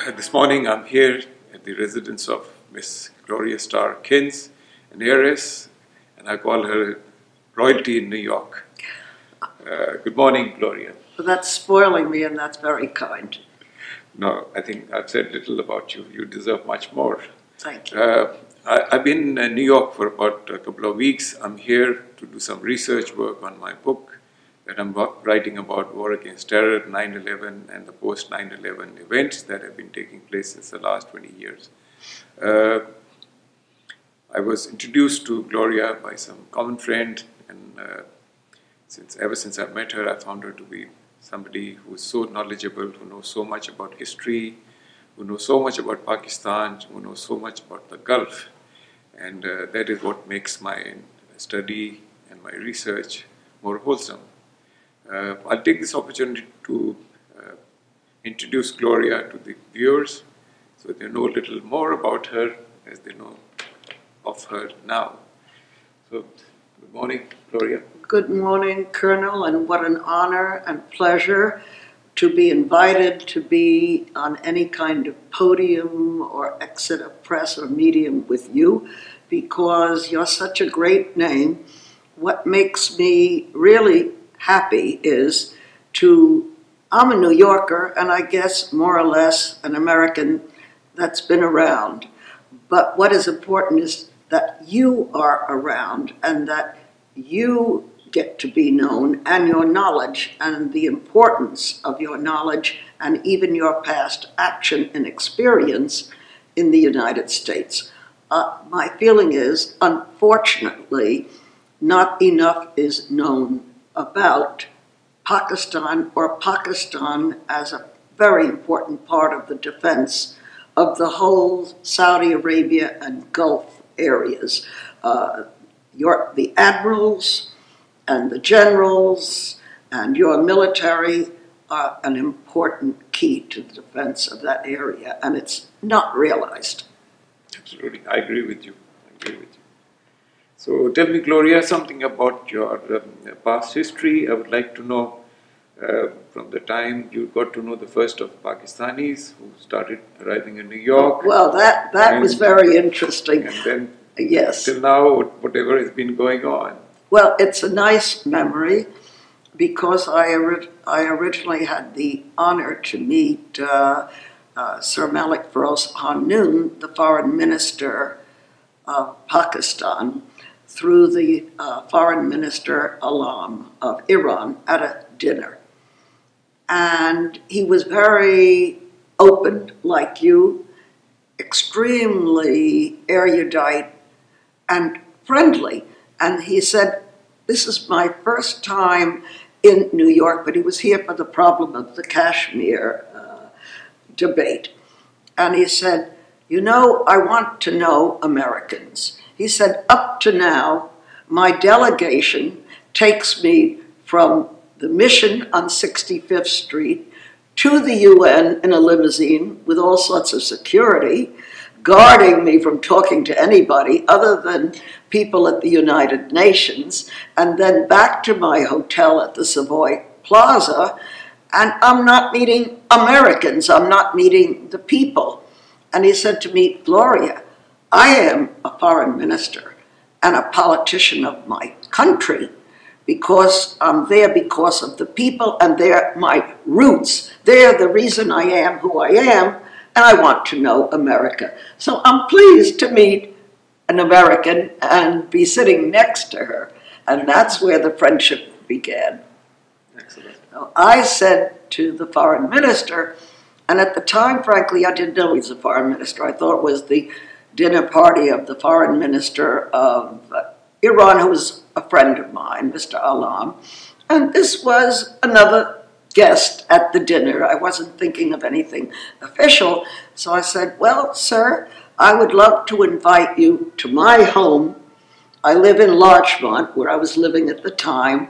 This morning I'm here at the residence of Miss Gloria Starr Kins, an heiress, and I call her royalty in New York. Good morning, Gloria. Well, that's spoiling me, and that's very kind. No, I think I've said little about you. You deserve much more. Thank you. I've been in New York for about a couple of weeks. I'm here to do some research work on my book that I'm writing about war against terror, 9/11, and the post-9/11 events that have been taking place since the last 20 years. I was introduced to Gloria by some common friend, and ever since I met her, I found her to be somebody who is so knowledgeable, who knows so much about history, who knows so much about Pakistan, who knows so much about the Gulf. And that is what makes my study and my research more wholesome. I'll take this opportunity to introduce Gloria to the viewers so they know a little more about her as they know of her now. So, good morning, Gloria. Good morning, Colonel, and what an honor and pleasure to be invited to be on any kind of podium or exit of press or medium with you, because you're such a great name. What makes me really happy is I'm a New Yorker, and I guess more or less an American that's been around. But what is important is that you are around and that you get to be known, and your knowledge and the importance of your knowledge and even your past action and experience in the United States. My feeling is, unfortunately, not enough is known about Pakistan, or Pakistan as a very important part of the defense of the whole Saudi Arabia and Gulf areas. The admirals and the generals and your military are an important key to the defense of that area, and it's not realized. Absolutely, I agree with you. So tell me, Gloria, something about your past history. I would like to know from the time you got to know the first of Pakistanis who started arriving in New York. Well, that was very interesting. And then yes, till now, whatever has been going on. Well, it's a nice memory because I originally had the honor to meet Sir Malik Feroz Hanoun, the foreign minister of Pakistan, through the foreign minister Azam of Iran at a dinner. And he was very open, like you, extremely erudite and friendly. And he said, this is my first time in New York, but he was here for the problem of the Kashmir debate. And he said, you know, I want to know Americans. He said, up to now, my delegation takes me from the mission on 65th Street to the UN in a limousine with all sorts of security, guarding me from talking to anybody other than people at the United Nations, and then back to my hotel at the Savoy Plaza, and I'm not meeting Americans, I'm not meeting the people. And he said to me, Gloria, I am a foreign minister and a politician of my country because I'm there because of the people, and they're my roots. They're the reason I am who I am, and I want to know America. So I'm pleased to meet an American and be sitting next to her. And that's where the friendship began. Excellent. So I said to the foreign minister, and at the time, frankly, I didn't know he was a foreign minister. I thought it was the dinner party of the foreign minister of Iran, who was a friend of mine, Mr. Alam. And this was another guest at the dinner. I wasn't thinking of anything official. So I said, well, sir, I would love to invite you to my home. I live in Larchmont, where I was living at the time,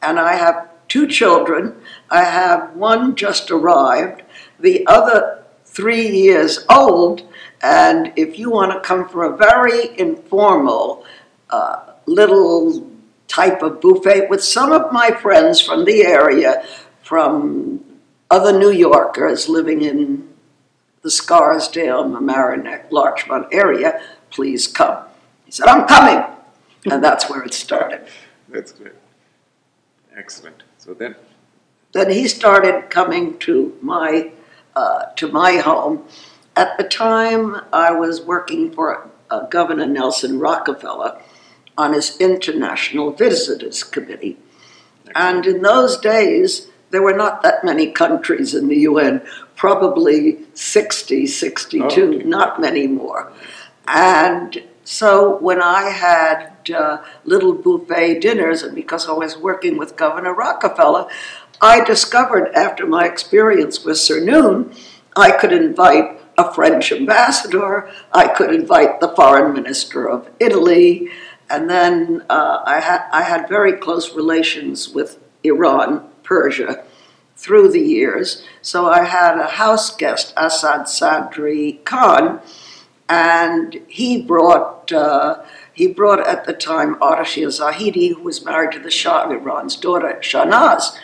and I have 2 children. I have one just arrived, the other 3 years old, and if you want to come for a very informal little type of buffet with some of my friends from the area, from other New Yorkers living in the Scarsdale, Mamaroneck, Larchmont area, please come. He said, I'm coming. And that's where it started. That's great. Excellent. So then he started coming to my home. At the time, I was working for Governor Nelson Rockefeller on his International Visitors Committee. And in those days, there were not that many countries in the UN, probably 60, 62, not many more. And so when I had little buffet dinners, and because I was working with Governor Rockefeller, I discovered after my experience with Sir Noon, I could invite a French ambassador, I could invite the foreign minister of Italy, and then I had very close relations with Iran, Persia, through the years. So I had a house guest, Azam Qadri Khan, and he brought at the time Ardashir Zahidi, who was married to the Shah of Iran's daughter, Shahnaz,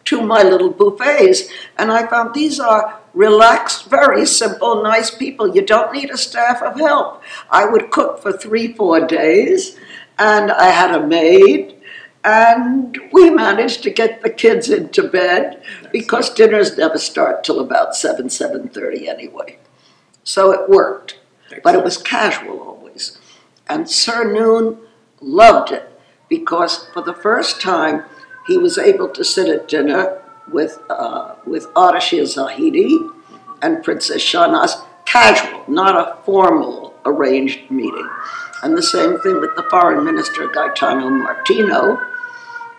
to my little buffets. And I found these are relaxed, very simple, nice people. You don't need a staff of help. I would cook for 3-4 days, and I had a maid, and we managed to get the kids into bed because dinners never start till about 7:30 anyway. So it worked, but it was casual always. And Sir Noon loved it because for the first time he was able to sit at dinner with Ardashir Zahidi and Princess Shahnaz, casual, not a formal arranged meeting. And the same thing with the foreign minister, Gaetano Martino.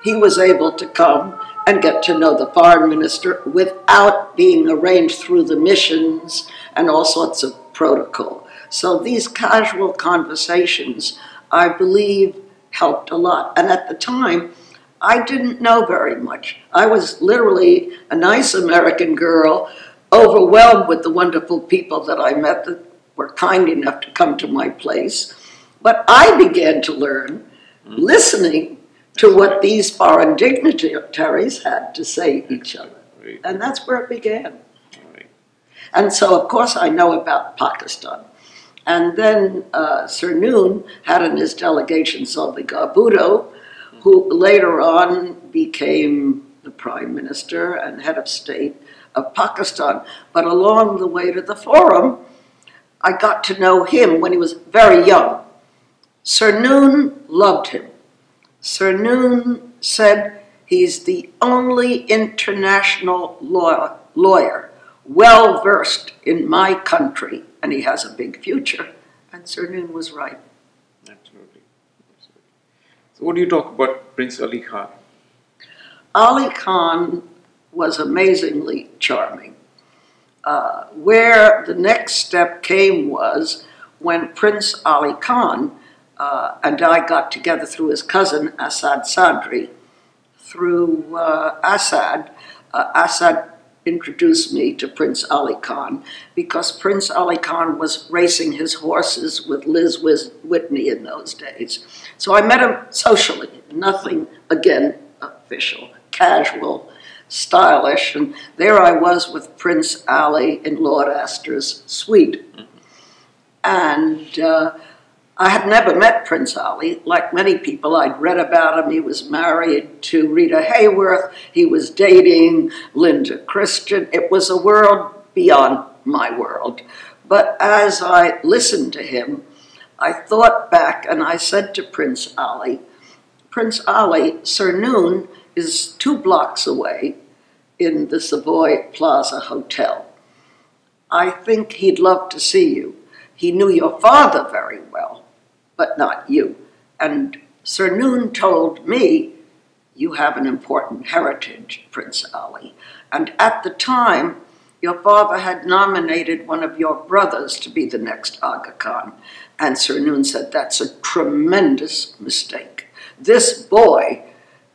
He was able to come and get to know the foreign minister without being arranged through the missions and all sorts of protocol. So these casual conversations, I believe, helped a lot. And at the time, I didn't know very much. I was literally a nice American girl, overwhelmed with the wonderful people that I met that were kind enough to come to my place. But I began to learn, listening to what these foreign dignitaries had to say to each other. And that's where it began. And so, of course, I know about Pakistan. And then Sir Noon had in his delegation Zulfikar Bhutto, who later on became the Prime Minister and head of state of Pakistan. But along the way to the forum, I got to know him when he was very young. Sir Noon loved him. Sir Noon said he's the only international lawyer well-versed in my country, and he has a big future. And Sir Noon was right. Absolutely. So what do you talk about Prince Ali Khan? Ali Khan was amazingly charming. Where the next step came was when Prince Ali Khan and I got together through his cousin, Azam Qadri. Through Assad introduced me to Prince Ali Khan because Prince Ali Khan was racing his horses with Liz Whitney in those days. So I met him socially, nothing, again, official, casual, stylish, and there I was with Prince Ali in Lord Astor's suite. And I had never met Prince Ali. Like many people, I'd read about him. He was married to Rita Hayworth. He was dating Linda Christian. It was a world beyond my world. But as I listened to him, I thought back and I said to Prince Ali, Sir Noon is 2 blocks away in the Savoy Plaza Hotel. I think he'd love to see you. He knew your father very well, but not you. And Sir Noon told me, you have an important heritage, Prince Ali. And at the time, your father had nominated one of your brothers to be the next Aga Khan. And Sir Noon said, that's a tremendous mistake. This boy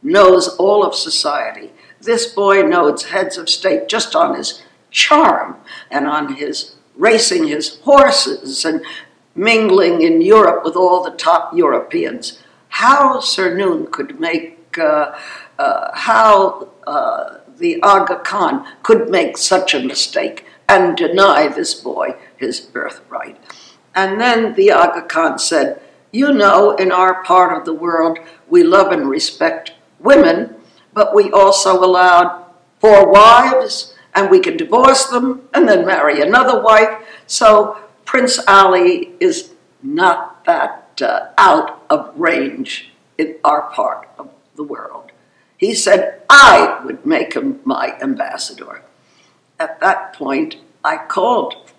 knows all of society. This boy knows heads of state just on his charm and on his racing his horses and mingling in Europe with all the top Europeans. How Sir Noon could make, the Aga Khan could make such a mistake, and deny this boy his birthright. And then the Aga Khan said, you know, in our part of the world, we love and respect women, but we also allowed 4 wives, and we can divorce them and then marry another wife. So Prince Ali is not that out of range in our part of the world. He said I would make him my ambassador. At that point, I called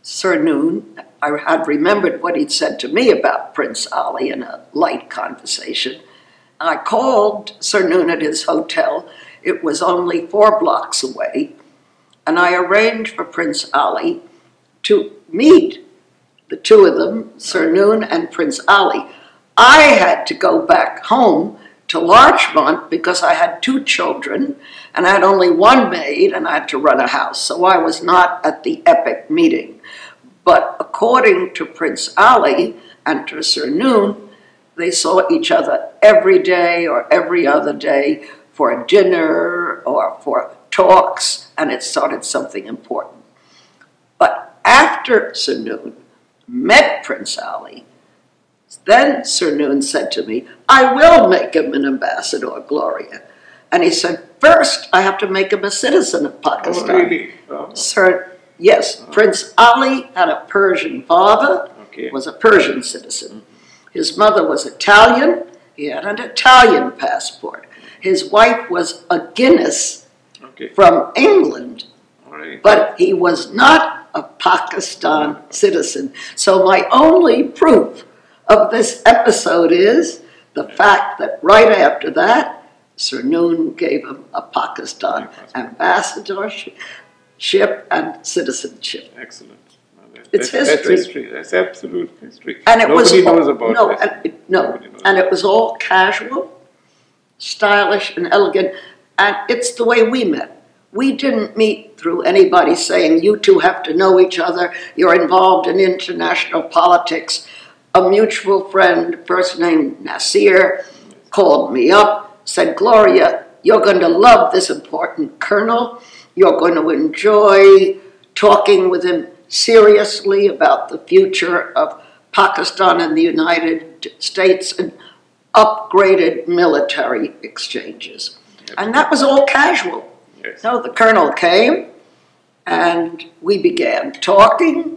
Sir Noon. I had remembered what he'd said to me about Prince Ali in a light conversation. I called Sir Noon at his hotel. It was only 4 blocks away, and I arranged for Prince Ali to meet the 2 of them, Sir Noon and Prince Ali. I had to go back home to Larchmont because I had 2 children, and I had only 1 maid, and I had to run a house, so I was not at the epic meeting. But according to Prince Ali and to Sir Noon, they saw each other every day or every other day for a dinner or for talks, and it started something important. But after Sir Noon met Prince Ali, then Sir Noon said to me, I will make him an ambassador, Gloria. And he said, first, I have to make him a citizen of Pakistan. Oh, really? Oh. Sir, yes, Prince Ali had a Persian father, was a Persian citizen. His mother was Italian. He had an Italian passport. His wife was a Guinness from England, but he was not a Pakistan citizen. So my only proof of this episode is the fact that right after that, Sir Noon gave him a Pakistan ambassadorship and citizenship. Excellent. It's history. That's history. That's absolute history. And it Nobody knows about this. And it was all casual, stylish, and elegant. And it's the way we met. We didn't meet through anybody saying, you 2 have to know each other, you're involved in international politics. A mutual friend, a person named Nasir, called me up, said, Gloria, you're going to love this important colonel. You're going to enjoy talking with him seriously about the future of Pakistan and the United States and upgraded military exchanges. And that was all casual. Yes. So the colonel came, and we began talking,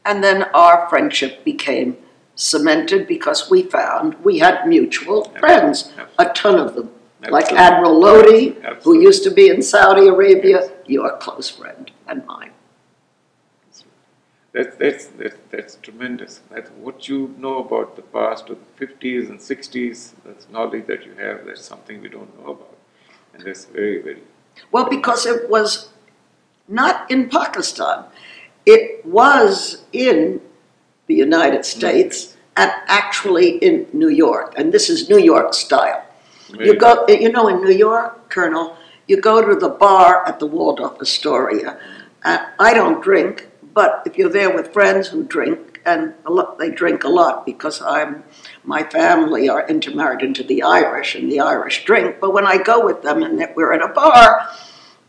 and then our friendship became cemented because we found we had mutual friends, a ton of them. Like Admiral Lodi, who used to be in Saudi Arabia, you're a close friend and mine. That's tremendous. That's what you know about the past of the 50s and 60s. That's knowledge that you have. That's something we don't know about. And that's very, very... Well, because it was not in Pakistan. It was in the United States and actually in New York. And this is New York style. You go, you know, in New York, Colonel, you go to the bar at the Waldorf Astoria. And I don't drink, but if you're there with friends who drink, and they drink a lot because my family are intermarried into the Irish, and the Irish drink. But when I go with them and we're at a bar,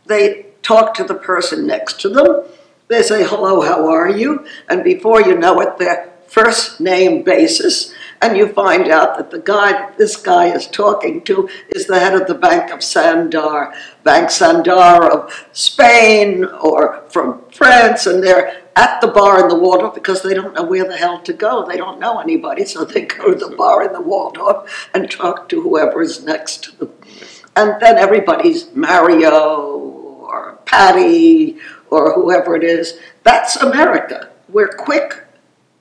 they talk to the person next to them. They say, hello, how are you? And before you know it, they're first name basis, and you find out that the guy that this guy is talking to is the head of the Bank of Santander, Bank Santander of Spain or from France, and they're at the bar in the Waldorf because they don't know where the hell to go. They don't know anybody, so they go to the bar in the Waldorf and talk to whoever is next to them. And then everybody's Mario or Patty or whoever it is. That's America. We're quick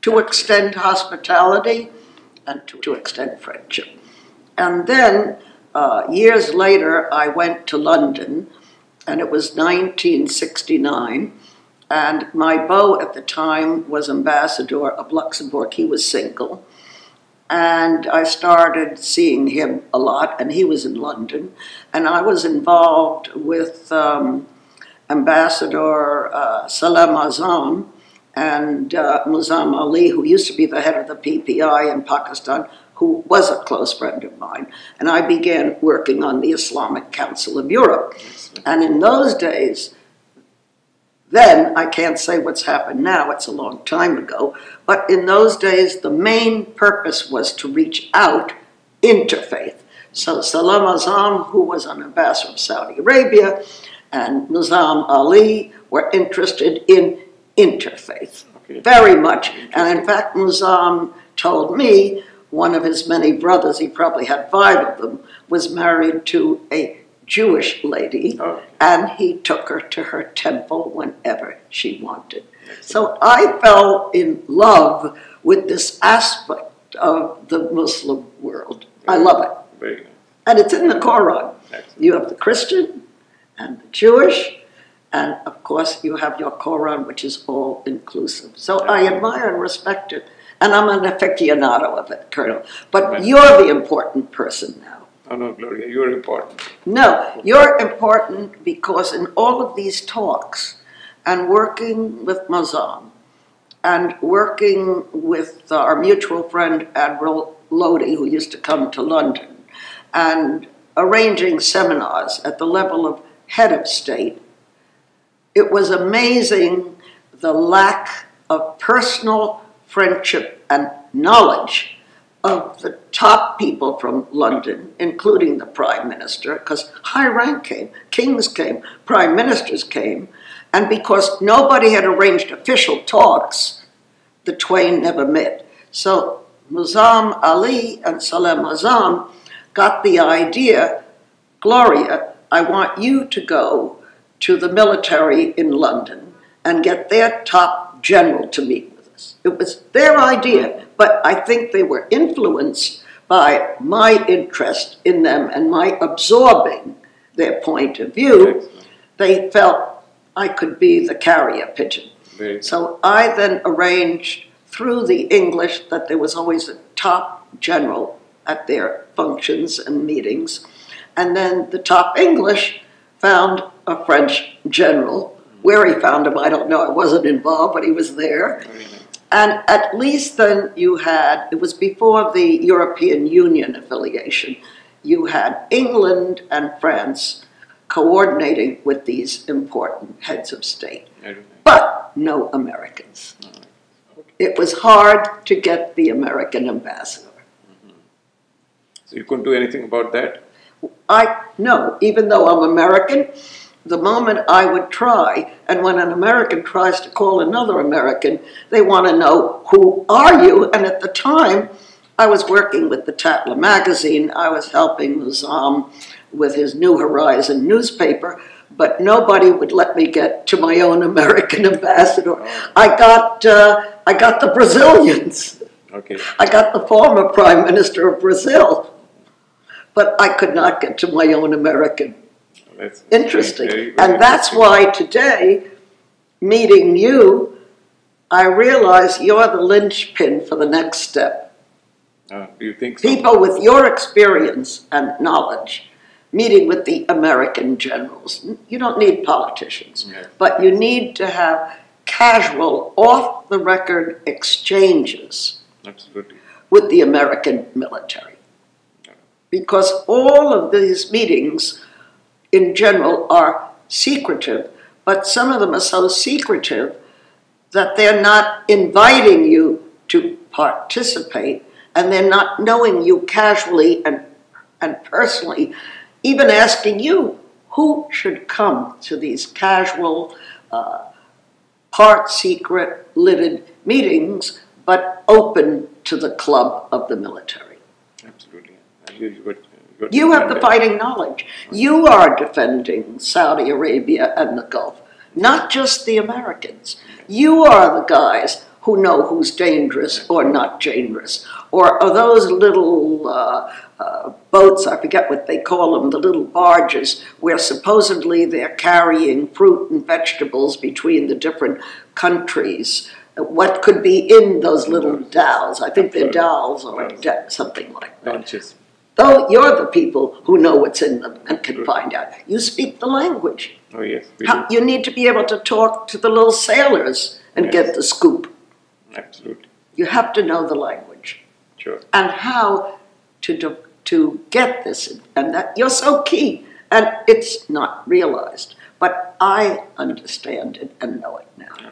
to extend hospitality and to extend friendship. And then years later, I went to London, and it was 1969, and my beau at the time was ambassador of Luxembourg. He was single, and I started seeing him a lot, and he was in London, and I was involved with Ambassador Salam Azam, and Muzam Ali, who used to be the head of the PPI in Pakistan, who was a close friend of mine. And I began working on the Islamic Council of Europe. And in those days, then, I can't say what's happened now, it's a long time ago, but in those days the main purpose was to reach out interfaith. So Salam Azam, who was an ambassador of Saudi Arabia, and Nizam Ali were interested in interfaith, very much. And in fact, Nizam told me one of his many brothers, he probably had 5 of them, was married to a Jewish lady, and he took her to her temple whenever she wanted. So I fell in love with this aspect of the Muslim world. I love it. Very nice. And it's in the Quran. You have the Christian and the Jewish, and of course you have your Quran, which is all inclusive. So I admire and respect it, and I'm an aficionado of it, Colonel. But you're the important person now. Oh no, Gloria, you're important. No, you're important because in all of these talks, and working with Mazam, and working with our mutual friend Admiral Lodi, who used to come to London, and arranging seminars at the level of head of state, it was amazing the lack of personal friendship and knowledge of the top people from London, including the Prime Minister, because high rank came, kings came, prime ministers came, and because nobody had arranged official talks, the twain never met. So Nizam Ali and Salam Azam got the idea, Gloria, I want you to go to the military in London and get their top general to meet with us. It was their idea, but I think they were influenced by my interest in them and my absorbing their point of view. They felt I could be the carrier pigeon. So I then arranged through the English that there was always a top general at their functions and meetings. And then the top English found a French general. Where he found him, I don't know. I wasn't involved, but he was there. And at least then you had, it was before the European Union affiliation, you had England and France coordinating with these important heads of state, but no Americans. It was hard to get the American ambassador. So you couldn't do anything about that? No, even though I'm American, the moment I would try, and when an American tries to call another American, they want to know, who are you? And at the time, I was working with the Tatler magazine. I was helping Nizam with his New Horizon newspaper, but nobody would let me get to my own American ambassador. I got the Brazilians. I got the former Prime Minister of Brazil, but I could not get to my own American. That's interesting. very And that's why today, meeting you, I realize you're the linchpin for the next step. Do you think so? People with your experience and knowledge, meeting with the American generals. You don't need politicians, but you need to have casual, off-the-record exchanges with the American military. Because all of these meetings in general are secretive, but some of them are so secretive that they're not inviting you to participate, and they're not knowing you casually and personally, even asking you who should come to these casual, part secret, lidded meetings, but open to the club of the military. Absolutely. You have the fighting knowledge. You are defending Saudi Arabia and the Gulf, not just the Americans. You are the guys who know who's dangerous or not dangerous. Or are those little boats, I forget what they call them, the little barges, where supposedly they're carrying fruit and vegetables between the different countries. What could be in those little dhows? I think they're dhows or something like that. Though you're the people who know what's in them and can find out. You speak the language. Oh, yes. You need to be able to talk to the little sailors and get the scoop. Absolutely. You have to know the language. Sure. And how to get this. And that you're so key. And it's not realized. But I understand it and know it now.